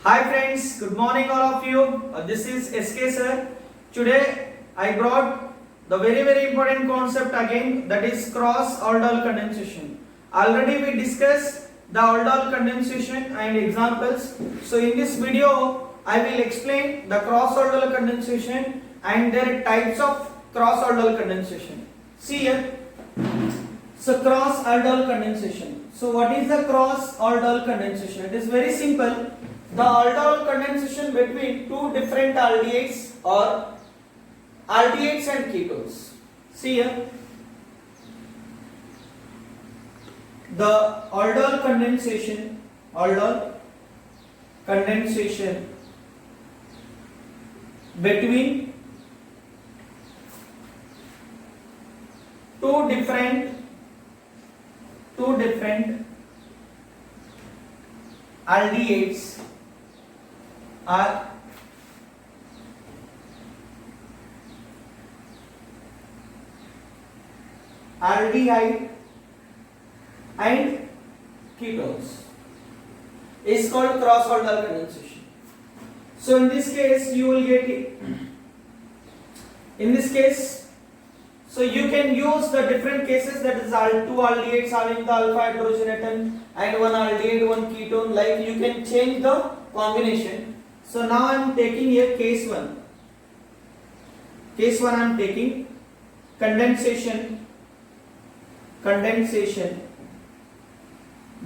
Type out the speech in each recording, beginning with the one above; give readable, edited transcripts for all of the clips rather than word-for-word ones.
Hi friends, good morning all of you. This is SK sir. Today I brought the very important concept again, that is cross aldol condensation. Already we discussed the aldol condensation and examples. So in this video I will explain the cross aldol condensation and their types of cross aldol condensation. See here. So cross aldol condensation. So what is the cross aldol condensation? It is very simple. The aldol condensation between two different aldehydes or aldehydes and ketones. See here. The aldol condensation between two different aldehydes are aldehyde and ketones is called cross aldol condensation. So in this case you will get it. In this case, so you can use the different cases, that is two aldehydes having the alpha hydrogen atom and one aldehyde, one ketone, like you can change the combination. So now I am taking here case 1. Case 1 I am taking condensation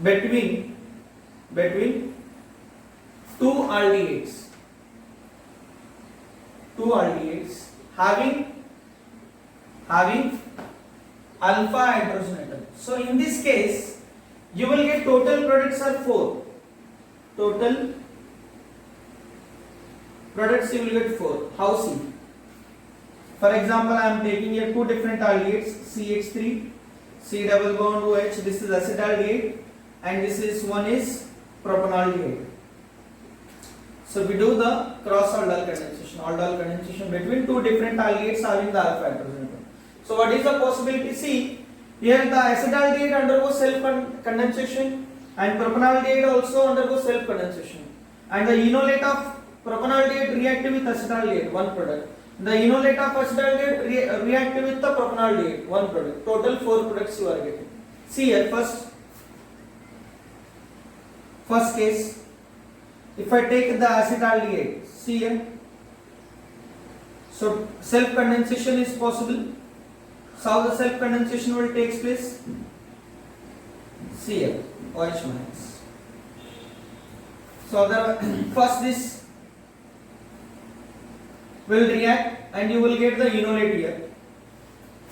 between two aldehydes having alpha hydrogen atom. So in this case you will get total products are 4. Total products you will get 4. How? See, for example I am taking here two different aldehydes, CH3, C double bond OH. This is acetaldehyde and this is one is propanaldehyde. So we do the cross aldol condensation between two different aldehydes having the alpha hydrogen atom. So what is the possibility? See here, the acetaldehyde undergoes self condensation and propanaldehyde also undergoes self condensation, and the enolate of propanaldehyde react with acetaldehyde, one product. The enolate of acetaldehyde react with the propanaldehyde, one product. Total 4 products you are getting. See here, first case, if I take the acetaldehyde, see here, so self condensation is possible. So how the self condensation will take place? See here, OH minus. So first this will react and you will get the enolate here.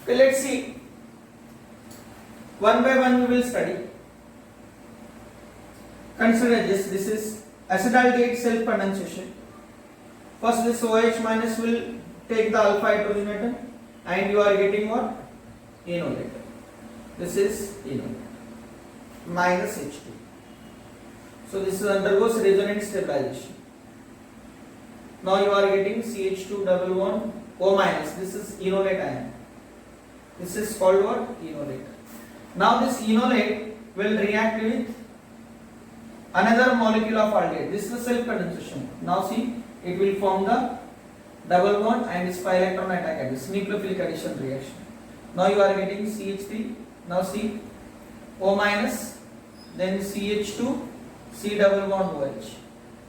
Okay, let's see. One by one we will study. Consider this. This is acetaldehyde self condensation. First this OH minus will take the alpha hydrogen atom and you are getting what? Enolate. This is enolate minus H2. So this is undergoes resonance stabilization. Now you are getting CH2 double bond O minus. This is enolate ion. This is called what? Enolate. Now this enolate will react with another molecule of aldehyde. This is the self condensation. Now see, it will form the double bond and this pi electron attack at this nucleophilic addition reaction. Now you are getting CH3. Now see, O minus, then CH2, C double bond OH.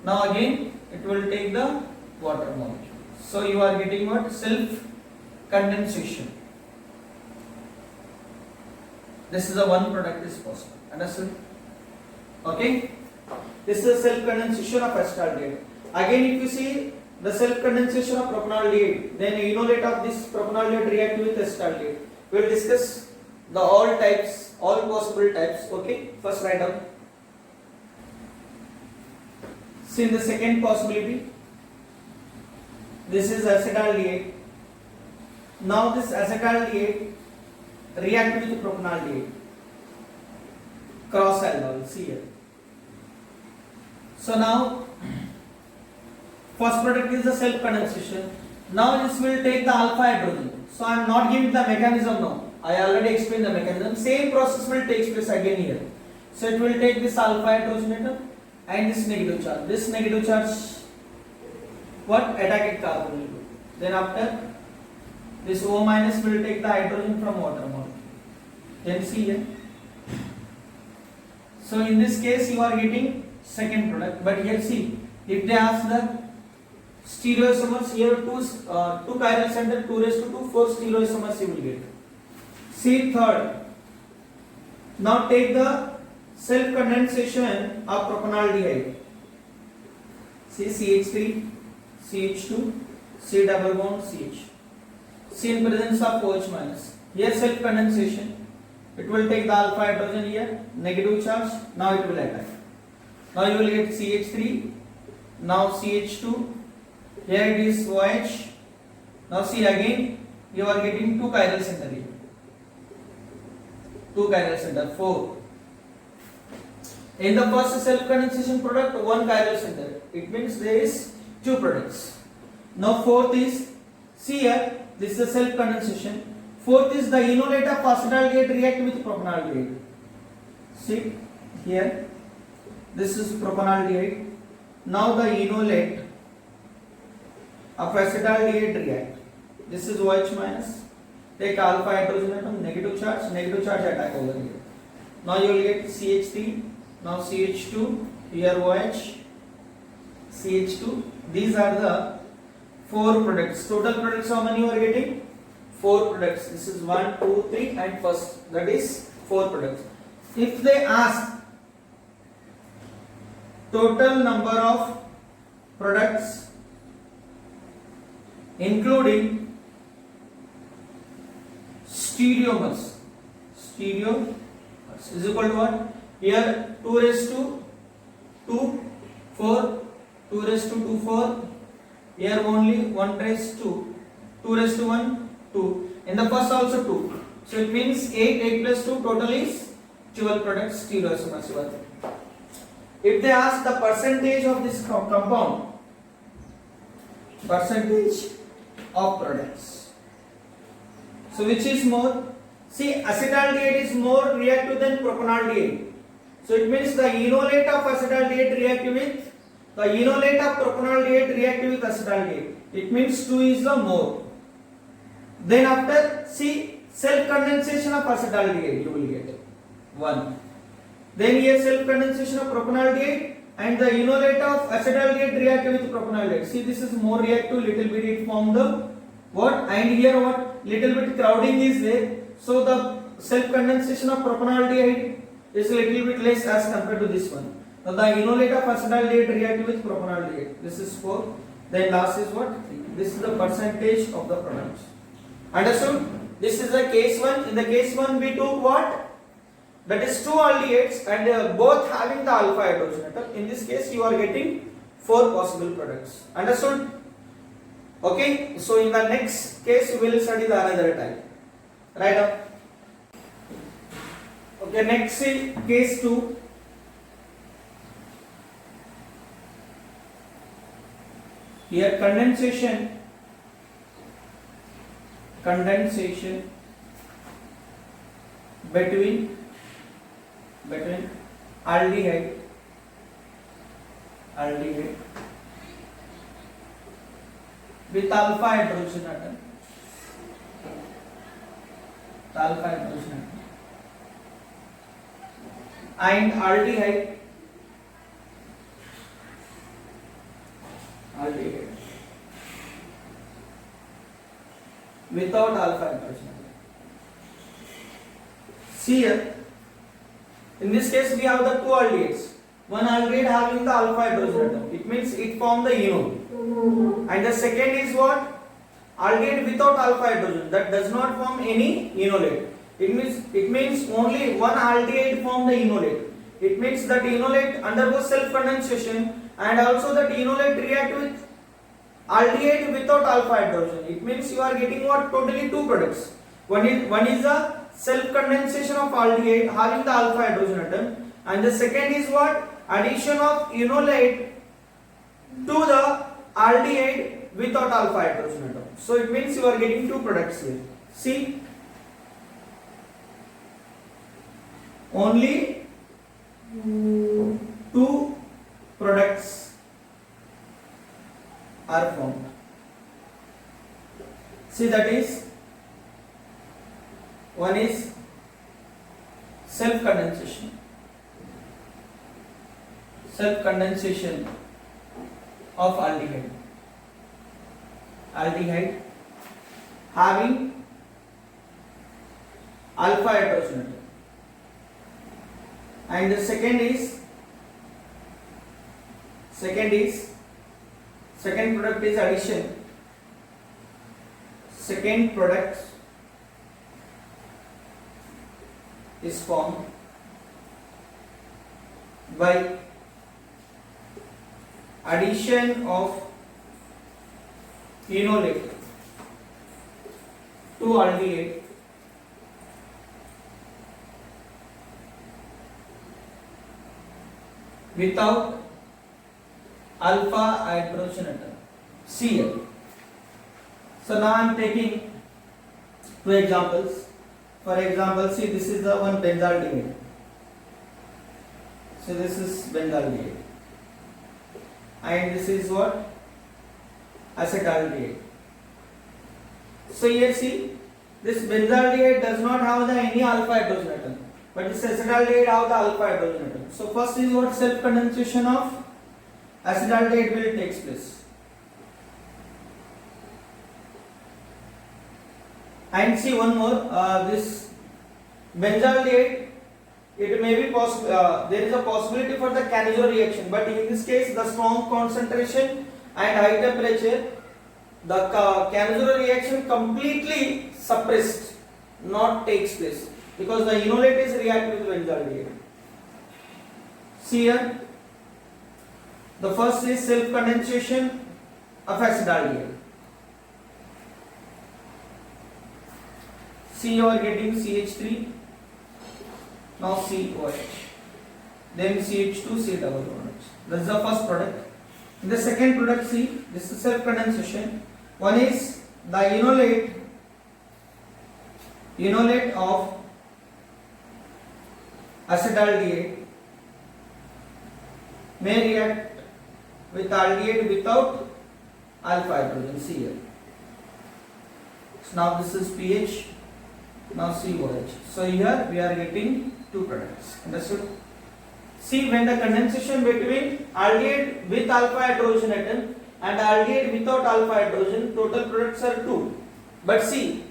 Now again it will take the water molecule. So you are getting what? Self condensation. This is the one product is possible. Understood? Okay. This is the self condensation of acetaldehyde. Again, if you see the self condensation of propanaldehyde, then enolate of this propanaldehyde react with acetaldehyde. We will discuss the all types, all possible types. Okay. First write down. See the second possibility. This is acetaldehyde. Now this acetaldehyde react with propanaldehyde. Cross aldol. See here. So now first product is the self condensation. Now this will take the alpha hydrogen. So I am not giving the mechanism now. I already explained the mechanism. Same process will take place again here. So it will take this alpha hydrogen atom and this negative charge. This negative charge, what? Attack it carbonyl group. Then after this O minus will take the hydrogen from water molecule. Then see here. So in this case you are getting second product. But here see, if they ask the stereoisomers, here two chiral center 2 raised to 2, 4 stereoisomers you will get. See third. Now take the self condensation of propanaldehyde. See CH3, CH2, C double bond CH. See in presence of OH minus. Here self condensation. It will take the alpha hydrogen here, negative charge. Now it will attack. Now you will get CH3. Now CH2. Here it is OH. Now see again, you are getting two chiral center here. Two chiral center, 4. In the first self condensation product, one chiral center. It means there is two products. Now fourth is, see here, this is the self condensation. Fourth is the enolate of acetaldehyde react with propanaldehyde. See here, this is propanaldehyde. Now the enolate of acetaldehyde react. This is OH minus. Take alpha hydrogen atom, negative charge attack over here. Now you will get CH3, now CH2, here OH, CH2. These are the 4 products. Total products how many you are getting? 4 products. This is 1, 2, 3 and first, that is 4 products. If they ask total number of products including stereomers is equal to what? Here 2 raised to 2, 4, 2 raised to 2, 4. Here only 1 raised to 2 raised to 1, 2. In the first also 2. So it means 8 plus 2 total is 12 products stereoisomers. If they ask the percentage of this compound, percentage of products. So which is more? See, acetaldehyde is more reactive than propanaldehyde. So it means the enolate of acetaldehyde react with the enolate of propanaldehyde react with acetaldehyde. It means 2 is the more. Then after, see, self condensation of acetaldehyde you will get 1. Then here self condensation of propanaldehyde and the enolate of acetaldehyde react with propanaldehyde. See, this is more reactive, little bit it form the what, and here what, little bit crowding is there. So the self condensation of propanaldehyde is a little bit less as compared to this one. Now the enolate of acetaldehyde react with propanaldehyde. This is 4. Then last is what? 3. This is the percentage of the products. Understood? This is the case 1. In the case 1 we took what? That is 2 aldehydes and both having the alpha hydrogen atom. In this case you are getting 4 possible products. Understood? Okay. So in the next case we will study the another type. Right up. Okay. Next is case 2. Here condensation between aldehyde with alpha hydrogen atom, and aldehyde without alpha hydrogen. See here, in this case we have the 2 aldehydes. One aldehyde having the alpha hydrogen atom. It means it form the enol. And the second is what? Aldehyde without alpha hydrogen, that does not form any enolate. It means only one aldehyde form the enolate. It means that enolate undergoes self condensation and also that enolate react with aldehyde without alpha hydrogen. It means you are getting what? Totally 2 products. One is the self condensation of aldehyde having the alpha hydrogen atom, and the second is what? Addition of enolate to the aldehyde without alpha hydrogen atom. So it means you are getting 2 products here. See, only 2 products are formed. See, that is, one is self-condensation. Self-condensation of aldehyde. Aldehyde having alpha hydrogen atom. And the second product is addition. Second product is formed by addition of enolate to aldehyde without alpha hydrogen atom, Cl. So now I am taking two examples. For example, see, this is the one benzaldehyde. So this is benzaldehyde, and this is what? Acetaldehyde. So here see, this benzaldehyde does not have the any alpha hydrogen atom, but this acetaldehyde have the alpha hydrogen atom. So first is what? Self condensation of acetaldehyde will takes place. And see one more, this benzaldehyde, it may be possible, there is a possibility for the Cannizzaro reaction, but in this case the strong concentration and high temperature, the Cannizzaro reaction completely suppressed, not takes place, because the enolate is react with benzaldehyde. See here, the first is self condensation of acetaldehyde. See, you are getting CH3, now COH, then CH2, C double bond H. That's the first product. In the second product, see, this is self condensation. One is the enolate of acetaldehyde may react with aldehyde without alpha hydrogen, Cl. So now this is pH. Now COH. So here we are getting two products. Understood? See, when the condensation between aldehyde with alpha hydrogen atom and aldehyde without alpha hydrogen, total products are 2. But see,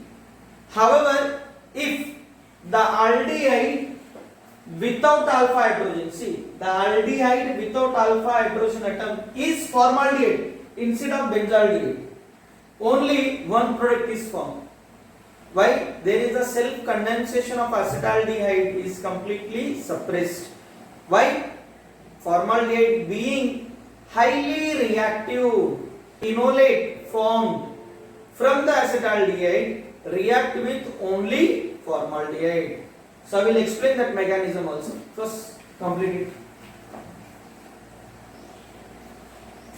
however, if the aldehyde without alpha hydrogen, see, the aldehyde without alpha hydrogen atom is formaldehyde instead of benzaldehyde, only one product is formed. Why? There is a self condensation of acetaldehyde is completely suppressed. Why? Formaldehyde being highly reactive, enolate formed from the acetaldehyde react with only formaldehyde. So I will explain that mechanism also. First complete it.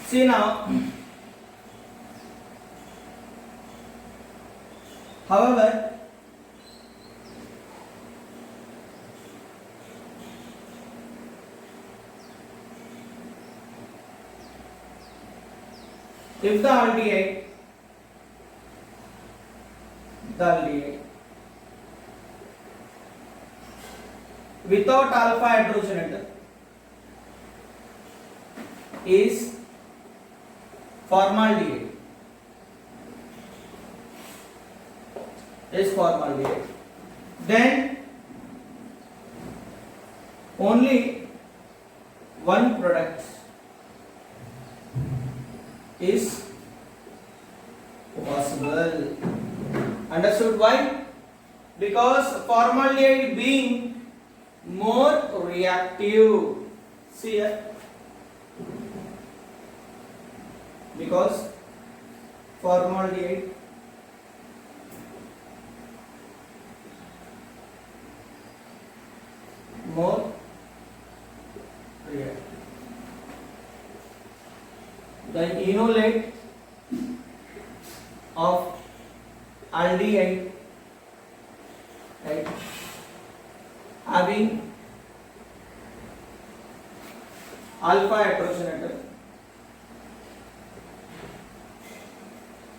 See now, however, if the aldehyde without alpha hydrogen atom is formaldehyde, then only one product is possible. Understood why? Because formaldehyde being more reactive. See here. Because formaldehyde more reactive. The enolate of aldehyde, right, having alpha hydrogenator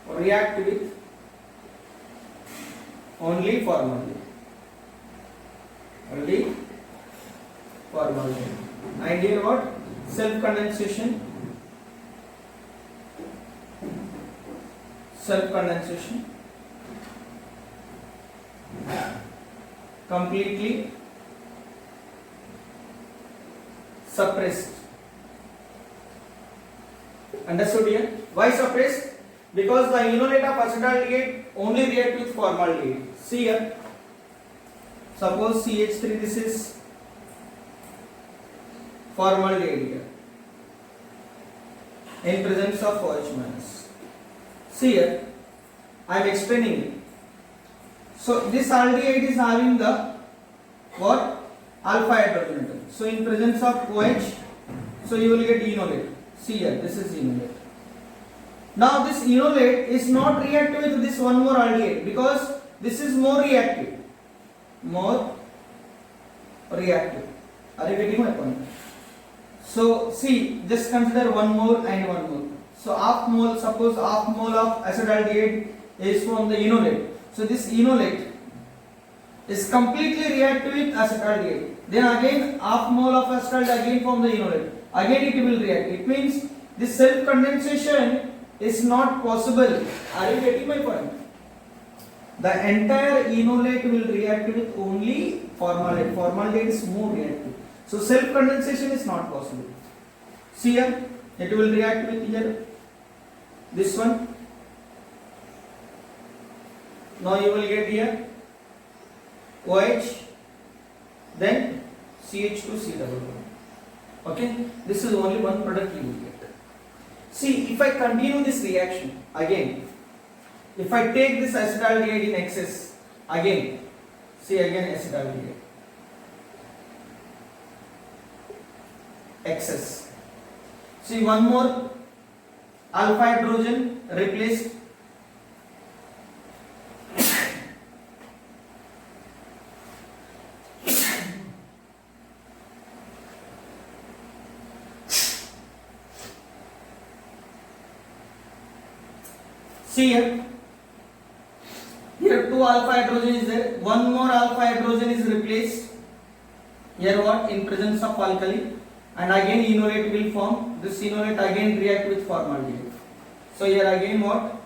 react with only formaldehyde. Only formaldehyde. And here what? Self condensation. Self condensation. Completely suppressed. Understood here? Why suppressed? Because the enolate of acetaldehyde only react with formaldehyde. See here. Suppose CH3, this is formaldehyde here in presence of OH minus. See here, I am explaining it. So this aldehyde is having the what? Alpha hydrogen. So in presence of OH, so you will get enolate. See here, this is enolate. Now this enolate is not reactive with this one more aldehyde because this is more reactive. More reactive. Are you getting my point? So see, just consider one more and one more. So half mole, suppose half mole of acetaldehyde is from the enolate. So this enolate is completely reactive with acetaldehyde. Then again half mole of acetaldehyde again from the enolate. Again it will react. It means this self condensation is not possible. Are you getting my point? The entire enolate will react with only formaldehyde. Formaldehyde is more reactive. So self condensation is not possible. See here, it will react with here this one. Now you will get here OH, then CH2C double bond. Okay, this is only one product you will get. See, if I continue this reaction again, if I take this acetaldehyde in excess again, see again acetaldehyde excess. See one more alpha hydrogen replaced. See here, here two alpha hydrogen is there, one more alpha hydrogen is replaced. Here what? In presence of alkali, and again enolate will form. This enolate again react with formaldehyde. So here again what?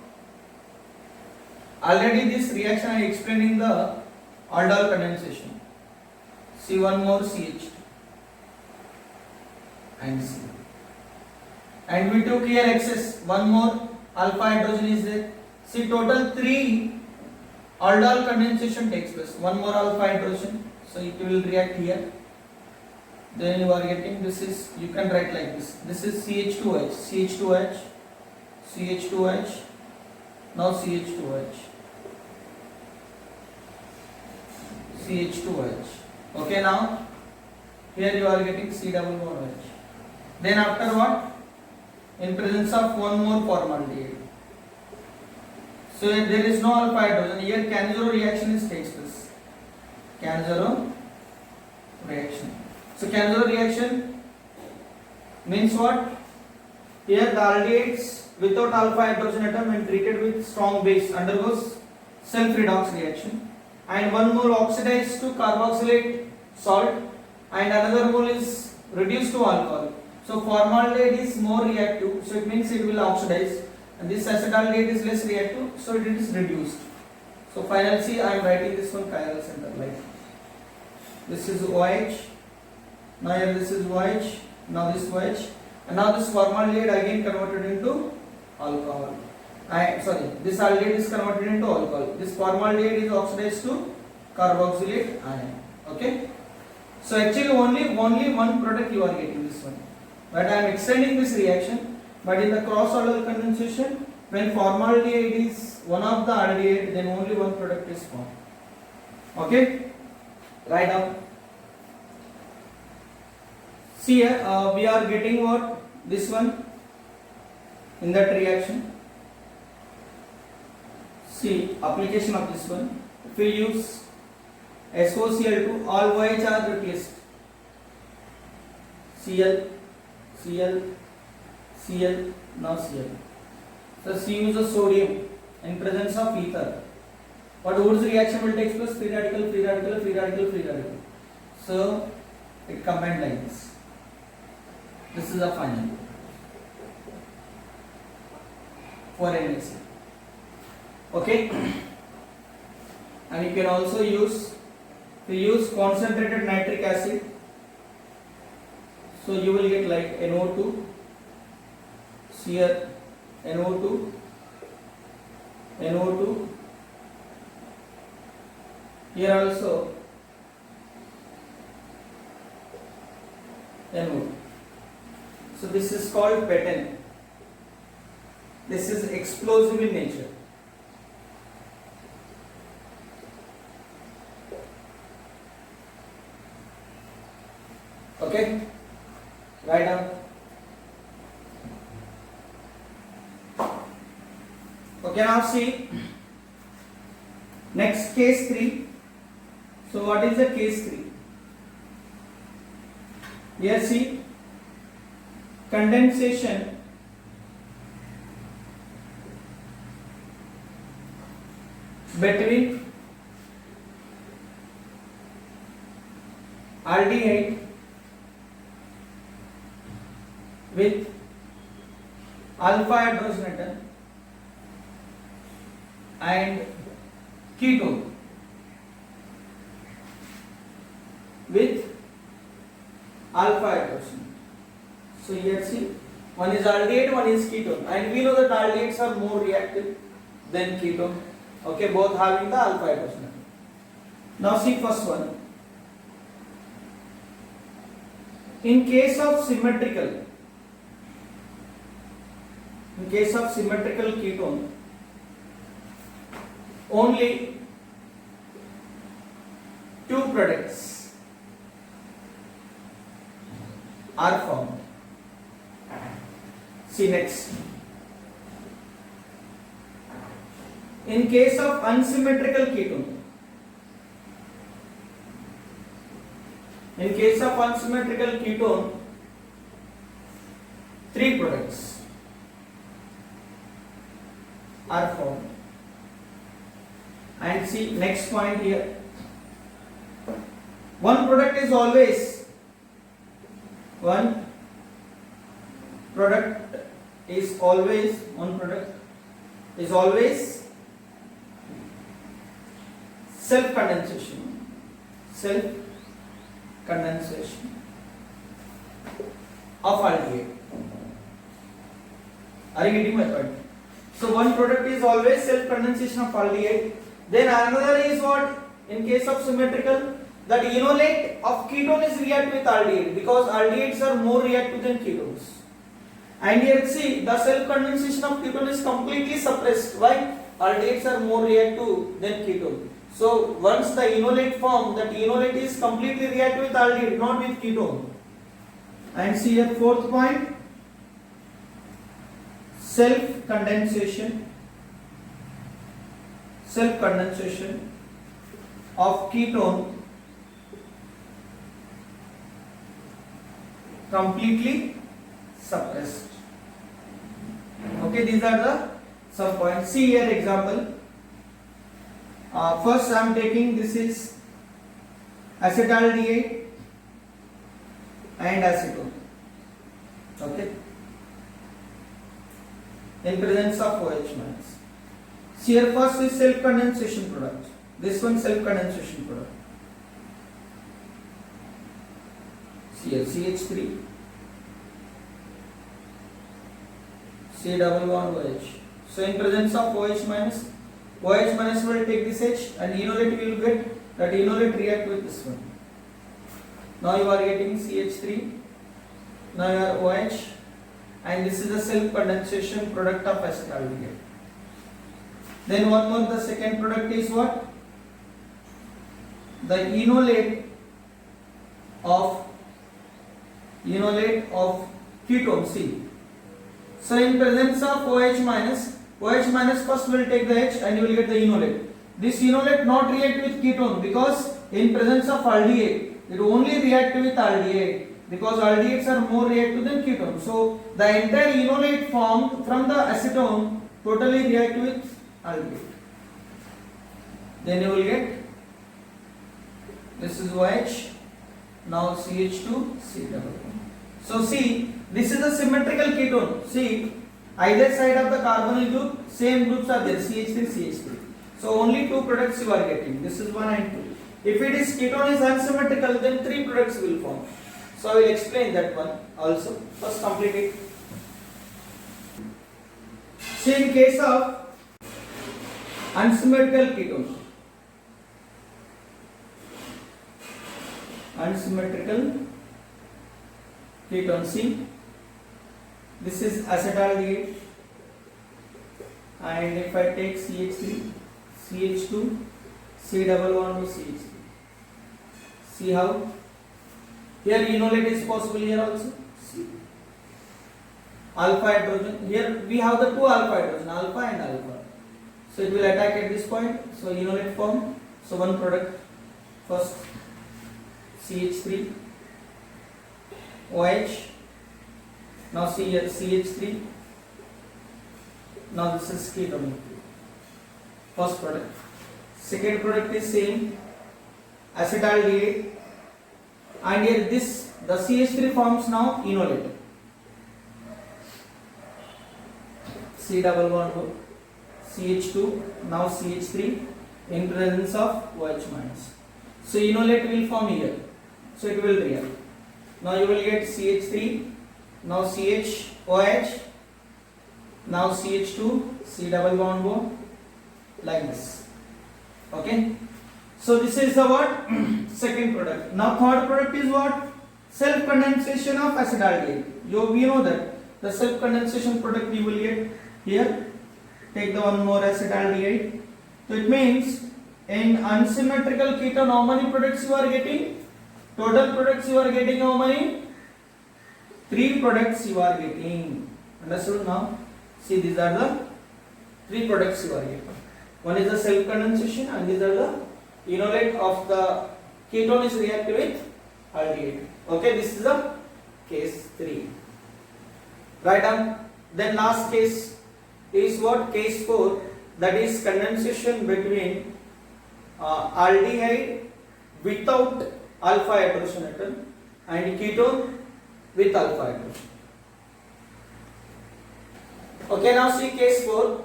Already this reaction I explained in the aldol condensation. See one more CH2 and C, and we took here excess, one more alpha hydrogen is there. See total 3 aldol condensation takes place. One more alpha hydrogen, so it will react here. Then you are getting, this is, you can write like this. This is CH2H, CH2H, CH2H, now CH2H, CH2H. Okay, now here you are getting C double bond H. Then after what? In presence of one more formaldehyde. So there is no alpha hydrogen. Here Cannizzaro reaction is takes place. Cannizzaro reaction. So Cannizzaro reaction means what? Here the aldehydes without alpha hydrogen atom when treated with strong base undergoes self redox reaction, and one mole oxidized to carboxylate salt and another mole is reduced to alcohol. So formaldehyde is more reactive, so it means it will oxidize, and this acetaldehyde is less reactive, so it is reduced. So finally see, I am writing this one chiral center like this is OH. Now here this is OH. Now this OH, and now this formaldehyde again converted into alcohol. This aldehyde is converted into alcohol. This formaldehyde is oxidized to carboxylate ion. Okay. So actually only one product you are getting, this one. But I am extending this reaction. But in the cross aldol condensation, when formaldehyde is one of the aldehyde, then only one product is formed. Okay. Write down. See here, we are getting what? This one in that reaction. See application of this one. If we use SOCl2, all OH are replaced. Cl, Cl, Cl, now Cl. So C uses sodium in presence of ether. What Wood's reaction will take place? Free radical, free radical, free radical, free radical. So it combined like this. This is the final for NaC. Okay, and you can also use concentrated nitric acid. So you will get like NO2, here NO2, NO2. Here also NO2. So this is called PETN. This is explosive in nature. Okay, write down. Okay, now see next case 3. So what is the case 3? Here see condensation between aldehyde with alpha hydrogenated and ketone with alpha hydrogen. So here see, one is aldehyde, one is ketone, and we know that aldehydes are more reactive than ketone. Okay, both having the alpha hydrogen. Now see first one. In case of symmetrical ketone, only two products are formed. See next. In case of unsymmetrical ketone, three products are formed. And see next point here. One product is always self-condensation of aldehyde. Are you getting my point? So one product is always self-condensation of aldehyde. Then another is what? In case of symmetrical, that enolate of ketone is react with aldehyde, because aldehydes are more reactive than ketones. And here see, the self-condensation of ketone is completely suppressed. Why? Aldehydes are more reactive than ketone. So once the enolate form, that enolate is completely reactive with aldehyde, not with ketone. And see here fourth point, self-condensation of ketone completely suppressed. Okay, these are the some points. See here example. First I am taking, this is acetaldehyde and acetone. Okay, in presence of OH minus. See here first is self-condensation product. This one self-condensation product. See here CH3, C double bond OH. So in presence of OH minus will take this H, and enolate will get, that enolate react with this one. Now you are getting CH3, now you are OH, and this is the self-condensation product of acetaldehyde. Then one more, the second product is what? The enolate of ketone C. So in presence of OH minus first will take the H and you will get the enolate. This enolate not react with ketone, because in presence of aldehyde it only react with aldehyde. because aldehydes are more reactive than ketone. So the entire enolate formed from the acetone totally react with aldehyde. Then you will get, this is OH, now CH2, C double bond. So see, this is a symmetrical ketone. See, either side of the carbonyl group, same groups are there, CH3, CH3. So only two products you are getting. This is 1 and 2. If it is ketone is unsymmetrical, then 3 products will form. So I will explain that one also. First complete it. See, in case of unsymmetrical ketone, see, this is acetaldehyde, and if I take CH3, CH2, C double bond to CH3. See how? Here enolate is possible here also. See. Alpha hydrogen. Here we have the two alpha hydrogen, alpha and alpha. So it will attack at this point. So enolate form. So one product. First CH3, OH. Now see here CH3. Now this is ketone. First product. Second product is same, acetaldehyde, and here this the CH3 forms now enolate. C double bond O, CH2, now CH3 in presence of OH minus. So enolate will form here. So it will react. Now you will get CH3, now CH, OH, now CH2, C double bond O, like this. Okay, so this is the what? Second product. Now third product is what? Self condensation of acetaldehyde. We know that the self condensation product you will get here. Take the one more acetaldehyde. So it means in unsymmetrical ketone how many products you are getting? Total products you are getting how many? 3 products you are getting. Understood now? See, these are the 3 products you are getting. One is the self condensation and these are the enolate of the ketone is reactive with aldehyde. Okay, this is the case 3. Right on. Then last case is what? Case 4, that is condensation between aldehyde without alpha hydrogen atom and ketone with alpha hydrogen. Okay, now see case 4.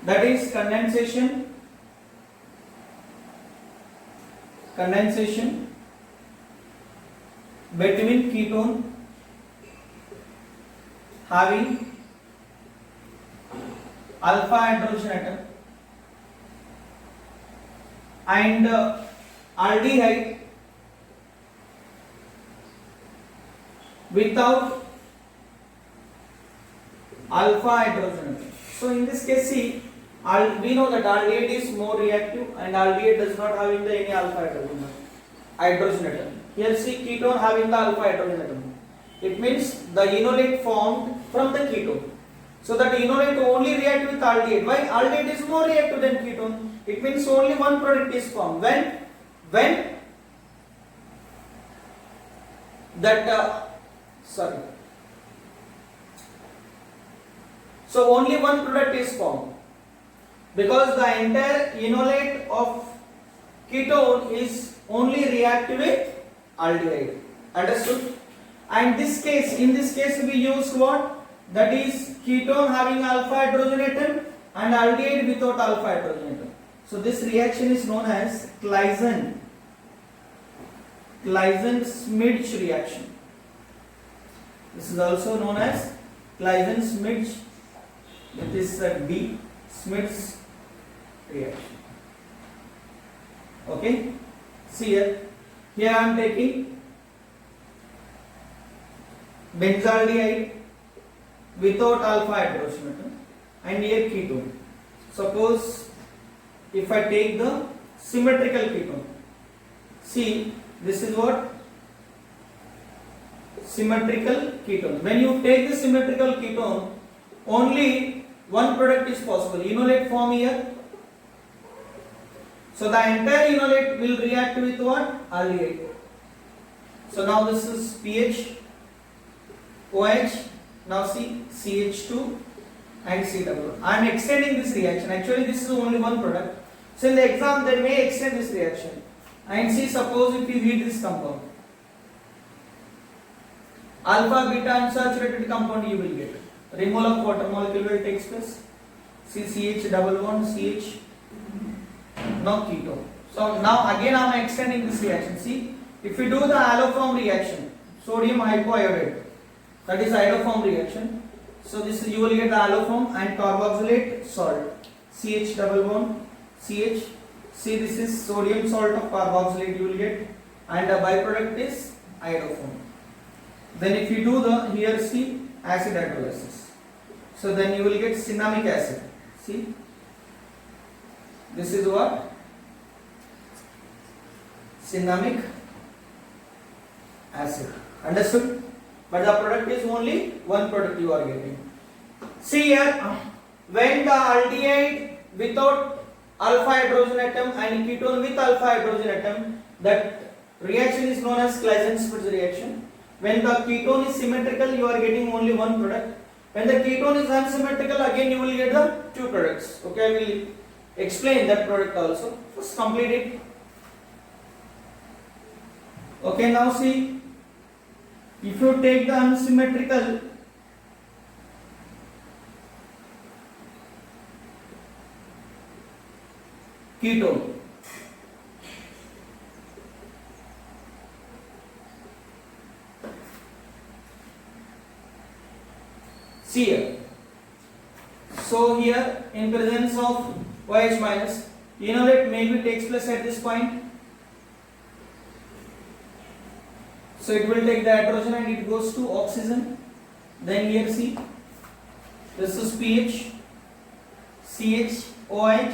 That is condensation between ketone having alpha hydrogen atom and aldehyde without alpha hydrogen atom. So in this case, see, we know that aldehyde is more reactive and aldehyde does not have any alpha hydrogen atom. Here see ketone having the alpha hydrogen atom. It means the enolate formed from the ketone. So that enolate only react with aldehyde. Why? Aldehyde is more reactive than ketone. It means only one product is formed. When that so only one product is formed, because the entire enolate of ketone is only reactive with aldehyde. Understood? And in this case we use what? That is ketone having alpha hydrogen atom and aldehyde without alpha hydrogen atom. So this reaction is known as Claisen-Schmidt's reaction. This is also known as Claisen-Schmidt's, that is D, Schmidt's reaction. Okay, see here I am taking benzaldehyde without alpha hydrogen atom and here ketone. Suppose if I take the symmetrical ketone, see, this is what? Symmetrical ketone. When you take the symmetrical ketone, only one product is possible. Enolate form here. So the entire enolate will react with what? Aldehyde. So now this is pH, OH, now see CH2 and C double. I am extending this reaction. Actually this is only one product. So in the exam they may extend this reaction. And see, suppose if you heat this compound, alpha beta unsaturated compound you will get. Removal of water molecule will take place. See CH double bond CH, no ketone. So now again I am extending this reaction. See, if we do the alloform reaction, sodium hypoiodide, that is iodoform reaction. So this is, you will get the alloform and carboxylate salt, CH double bond CH. See, this is sodium salt of carboxylate you will get, and the byproduct is iodoform. Then if you do the, here see, acid hydrolysis, so then you will get cinnamic acid. See, this is what? Cinnamic acid. Understood? But the product is only one product you are getting. See here, when the aldehyde without alpha hydrogen atom and ketone with alpha hydrogen atom, that reaction is known as Claisen-Spitz reaction. When the ketone is symmetrical, you are getting only one product. When the ketone is unsymmetrical, again you will get the two products. Okay, I will explain that product also. First complete it. Okay, now see, if you take the unsymmetrical, ketone, see here. So here in presence of OH minus, you know that maybe takes place at this point. So it will take the hydrogen and it goes to oxygen. Then here see, this is pH, CH, OH.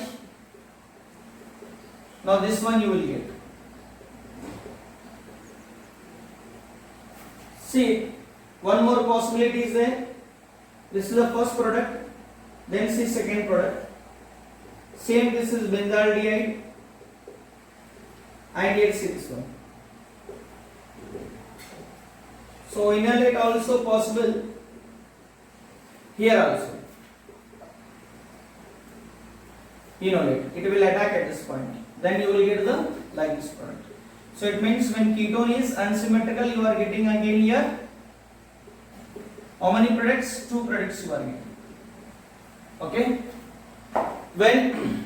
Now this one you will get. See, one more possibility is there. This is the first product. Then see second product. Same, this is benzaldehyde. And here see this one. So inhalate also possible. Here also. Inhalate. It will attack at this point. Then you will get the like this product. So it means when ketone is unsymmetrical, you are getting again here how many products? Two products you are getting. Okay. When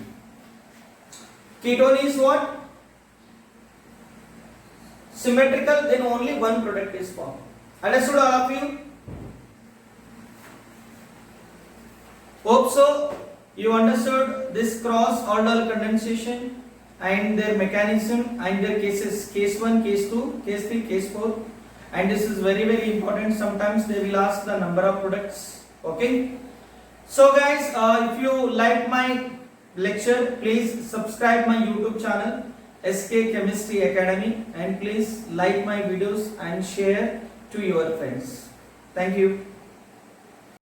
ketone is what? Symmetrical, then only one product is formed. Understood all of you? Hope so. You understood this cross aldol condensation and their mechanism and their cases, case 1, case 2, case 3, case 4, and this is very important. Sometimes they will ask the number of products. Okay, so guys, if you like my lecture, please subscribe my YouTube channel SK Chemistry Academy, and please like my videos and share to your friends. Thank you.